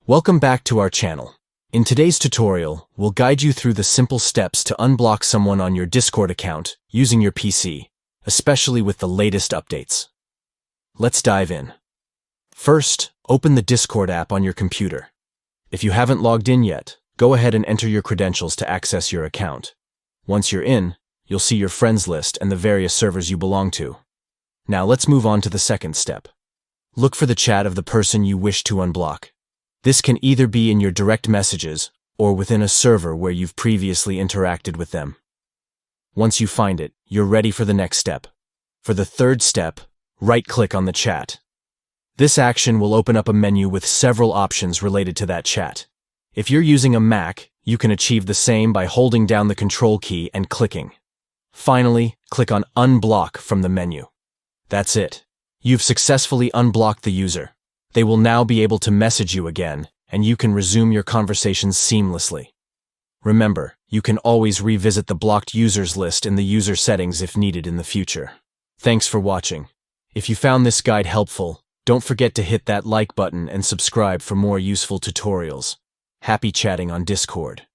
Welcome back to our channel. In today's tutorial, we'll guide you through the simple steps to unblock someone on your Discord account using your PC, especially with the latest updates. Let's dive in. First, open the Discord app on your computer. If you haven't logged in yet, go ahead and enter your credentials to access your account. Once you're in, you'll see your friends list and the various servers you belong to. Now let's move on to the second step. Look for the chat of the person you wish to unblock. This can either be in your direct messages or within a server where you've previously interacted with them. Once you find it, you're ready for the next step. For the third step, right-click on the chat. This action will open up a menu with several options related to that chat. If you're using a Mac, you can achieve the same by holding down the Control key and clicking. Finally, click on Unblock from the menu. That's it. You've successfully unblocked the user. They will now be able to message you again, and you can resume your conversations seamlessly. Remember, you can always revisit the blocked users list in the user settings if needed in the future. Thanks for watching. If you found this guide helpful, don't forget to hit that like button and subscribe for more useful tutorials. Happy chatting on Discord.